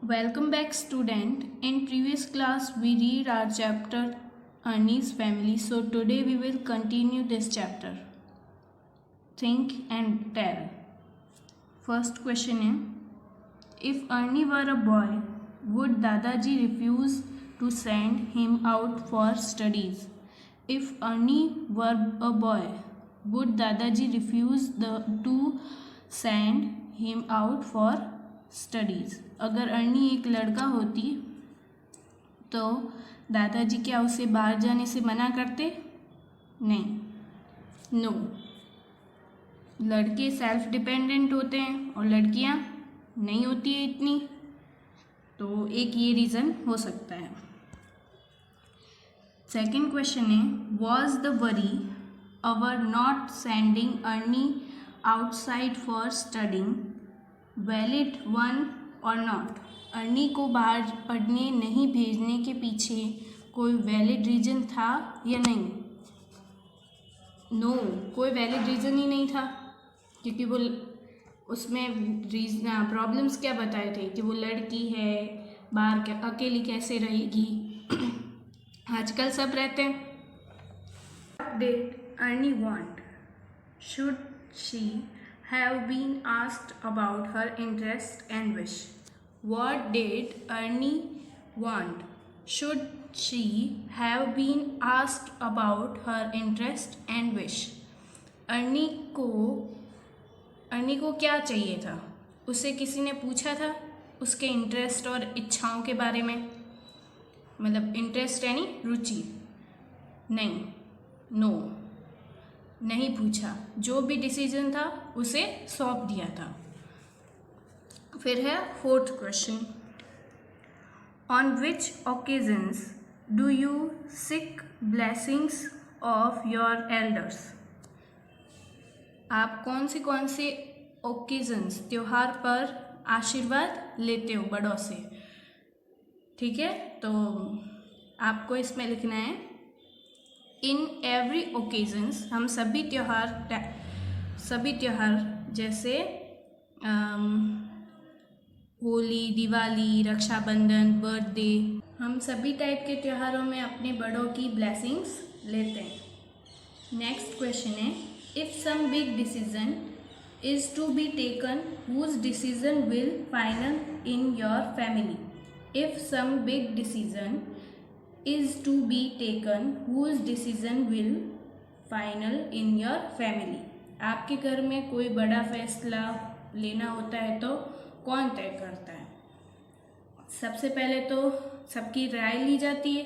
Welcome back, student. In previous class we read our chapter Ernie's family. So today we will continue this chapter. Think and tell. First question है, if Ernie were a boy, would Dadaji refuse to send him out for studies? If Ernie were a boy, would Dadaji refuse to send him out for studies? अगर अर्नी एक लड़का होती तो दादाजी क्या उसे बाहर जाने से मना करते? नहीं, नो। लड़के सेल्फ डिपेंडेंट होते हैं और लड़कियां नहीं होती है इतनी, तो एक ये रीज़न हो सकता है। सेकेंड क्वेश्चन है, was the worry our not sending Arni outside for studying valid one or not? Arni को बाहर पढ़ने नहीं भेजने के पीछे कोई वैलिड रीज़न था या नहीं? नो, कोई वैलिड रीज़न ही नहीं था, क्योंकि वो उसमें रीज़न प्रॉब्लम्स क्या बताए थे कि वो लड़की है, बाहर अकेली कैसे रहेगी। आजकल सब रहते हैं। What did Ernie want? Should she have been asked about her interest and wish? What did Ernie want? Should she have been asked about her interest and wish? Arni को क्या चाहिए था? उसे किसी ने पूछा था उसके इंटरेस्ट और इच्छाओं के बारे में? मतलब इंटरेस्ट यानी रुचि? नहीं, नो, नहीं पूछा। जो भी डिसीजन था उसे सौंप दिया था। फिर है fourth question, on which occasions do you seek blessings of your elders? आप कौन से ओकेजन्स, त्योहार पर आशीर्वाद लेते हो बड़ों से? ठीक है, तो आपको इसमें लिखना है, इन एवरी ओकेजन्स। हम सभी त्यौहार जैसे होली, दिवाली, रक्षाबंधन, बर्थडे, हम सभी टाइप के त्योहारों में अपने बड़ों की ब्लेसिंग्स लेते हैं। नेक्स्ट क्वेश्चन है, if some big decision is to be taken whose decision will final in your family? If some big decision is to be taken whose decision will final in your family? आपके घर में कोई बड़ा फैसला लेना होता है तो कौन तय करता है? सबसे पहले तो सबकी राय ली जाती है,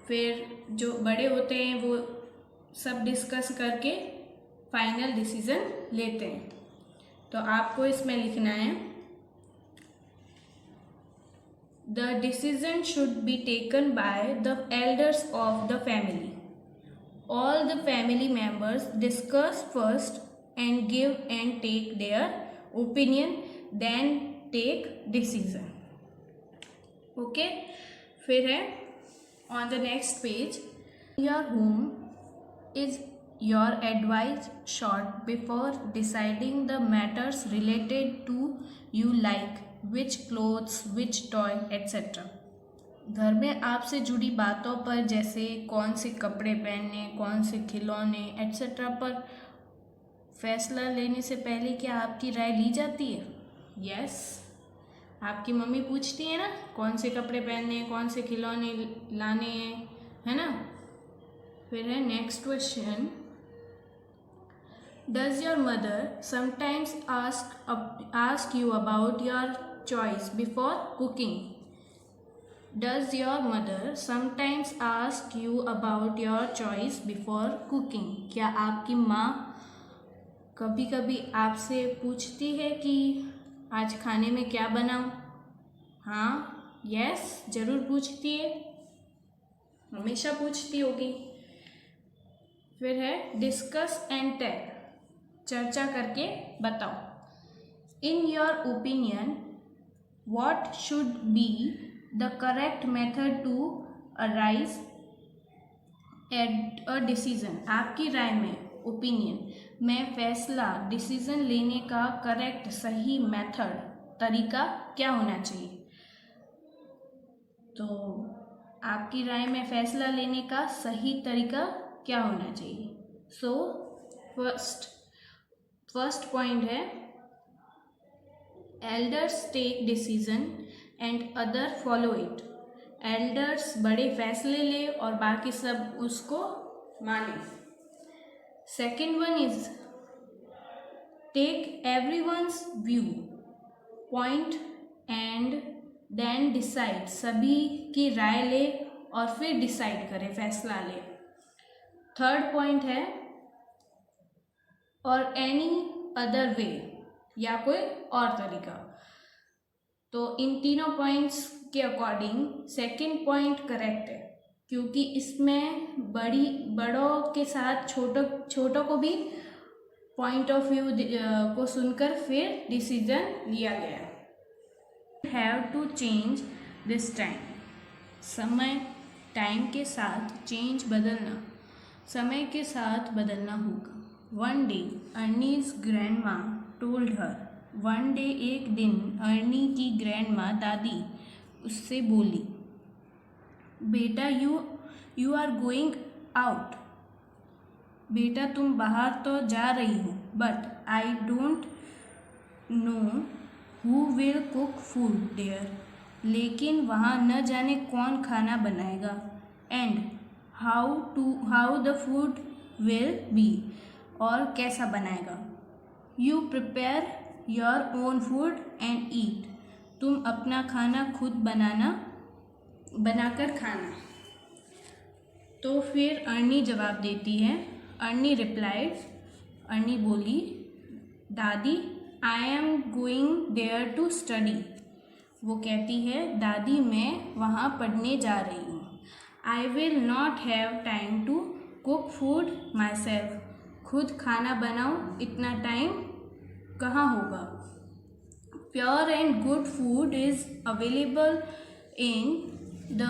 फिर जो बड़े होते हैं वो सब डिस्कस करके फाइनल डिसीजन लेते हैं। तो आपको इसमें लिखना है, The decision should be taken by the elders of the family. All the family members discuss first and give and take their opinion, then take decision. Okay? फिर है on the next page, your home is your advice short before deciding the matters related to you like which clothes, which toy etcetera. घर में आपसे जुड़ी बातों पर, जैसे कौन से कपड़े पहनने, कौन से खिलौने एट्सेट्रा पर फैसला लेने से पहले क्या आपकी राय ली जाती है? यस, आपकी मम्मी पूछती है ना कौन से कपड़े पहनने हैं, कौन से खिलौने लाने हैं, है ना। फिर है next question, Does your mother sometimes ask you about your choice before cooking? Does your mother sometimes ask you about your choice before cooking? क्या आपकी माँ कभी कभी आपसे पूछती है कि आज खाने में क्या बनाऊँ? हाँ, यस, ज़रूर पूछती है, हमेशा पूछती होगी। फिर है डिस्कस एंड टेल, चर्चा करके बताओ। In your opinion what should be the correct method to arise at a decision? आपकी राय में, ओपिनियन में, फैसला, डिसीजन लेने का करेक्ट, सही मेथड, तरीका क्या होना चाहिए? तो आपकी राय में फैसला लेने का सही तरीका क्या होना चाहिए? सो फर्स्ट पॉइंट है, elders take decision and other follow it. Elders बड़े फैसले ले और बाकी सब उसको माने। Second one is take everyone's view point and then decide. सभी की राय ले और फिर डिसाइड करे, फैसला ले। थर्ड पॉइंट है और एनी अदर वे, या कोई और तरीका। तो इन तीनों पॉइंट्स के अकॉर्डिंग सेकंड पॉइंट करेक्ट है, क्योंकि इसमें बड़ों के साथ छोटों को भी पॉइंट ऑफ व्यू को सुनकर फिर डिसीजन लिया गया। Have to change this time. समय, टाइम के साथ चेंज, बदलना, समय के साथ बदलना होगा। One day Ernie's grandma told her. One day एक दिन अर्नी की ग्रैंड माँ दादी उससे बोली, बेटा यू आर गोइंग आउट। बेटा तुम बाहर तो जा रही हो, but I don't know who will cook food there. लेकिन वहाँ न जाने कौन खाना बनाएगा। And how the food will be, और कैसा बनाएगा। You prepare your own food and eat. तुम अपना खाना खुद बनाकर खाना। तो फिर अर्नी जवाब देती है। अर्नी रिप्लाइड, अर्नी बोली, दादी I am going there to study. वो कहती है, दादी मैं वहाँ पढ़ने जा रही हूँ। I will not have time to cook food myself. खुद खाना बनाऊँ, इतना टाइम कहाँ होगा। Pure and good food is available in the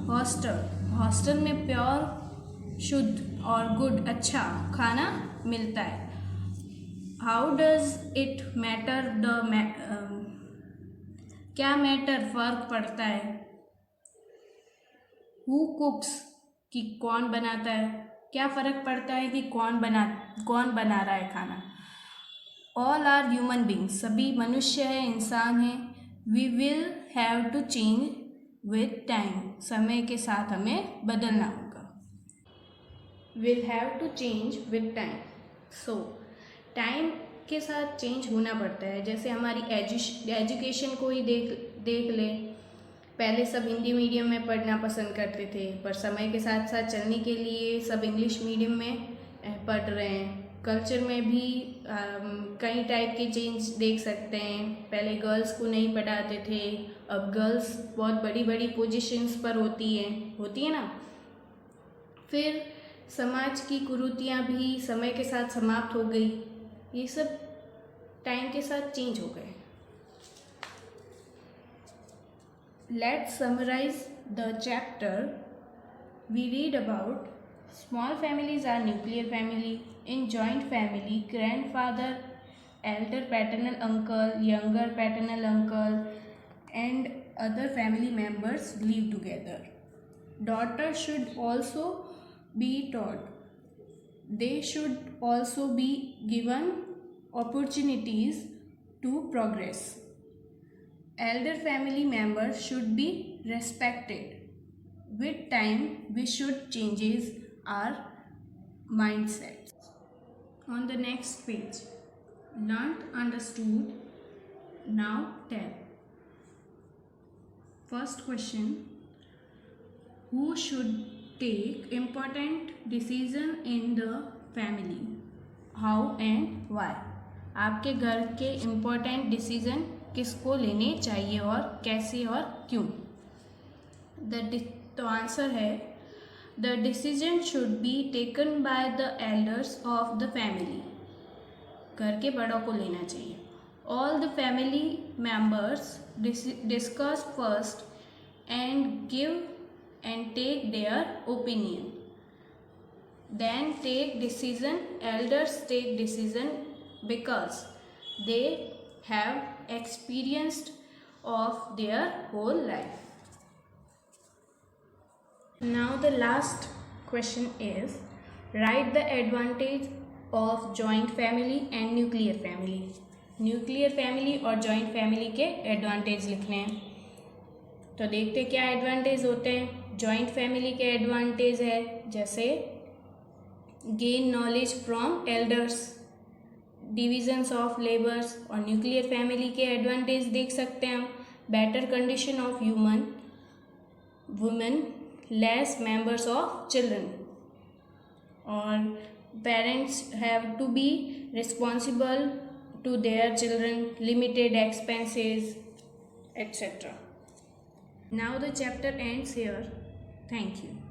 hostel. Hostel में प्योर, शुद्ध और गुड, अच्छा खाना मिलता है। हाउ डज इट मैटर क्या मैटर, फर्क पड़ता है। हु कुक्स, कि कौन बनाता है, क्या फ़र्क पड़ता है कि कौन बना रहा है खाना। ऑल आर ह्यूमन बींग्स, सभी मनुष्य हैं, इंसान हैं। We will have to change with time, समय के साथ हमें बदलना होगा। Will have to change with time. So time के साथ चेंज होना पड़ता है। जैसे हमारी एजुकेशन को ही देख ले। पहले सब हिंदी मीडियम में पढ़ना पसंद करते थे, पर समय के साथ साथ चलने के लिए सब इंग्लिश मीडियम में पढ़ रहे हैं। कल्चर में भी कई टाइप के चेंज देख सकते हैं। पहले गर्ल्स को नहीं पढ़ाते थे, अब गर्ल्स बहुत बड़ी बड़ी पोजीशंस पर होती है ना। फिर समाज की कुरीतियाँ भी समय के साथ समाप्त हो गई। ये सब टाइम के साथ चेंज हो गए। Let's summarise the chapter. We read about small families are nuclear family. In joint family, grandfather, elder paternal uncle, younger paternal uncle, and other family members live together. Daughters should also be taught. They should also be given opportunities to progress. Elder family members should be respected. With time, we should changes our mindset. On the next page, learnt, understood, now tell. First question, who should take important decision in the family? How and why? आपके घर के important decision किसको लेने चाहिए और कैसे और क्यों? तो आंसर है, the decision should be taken by the elders of the family. घर के बड़ों को लेना चाहिए। All the family members discuss first and give and take their opinion, then take decision. Elders take decision because they have experienced of their whole life. Now the last question is, write the advantage of joint family and nuclear family. Nuclear family और joint family के advantage लिखने हैं। तो देखते क्या advantage होते हैं। Joint family के एडवांटेज है जैसे gain knowledge from elders, divisions of labours. और न्यूक्लियर फैमिली के एडवांटेज देख सकते हैं हम, better condition of human women, less members of children, और parents have to be responsible to their children, limited expenses, etc. Now the chapter ends here. Thank you.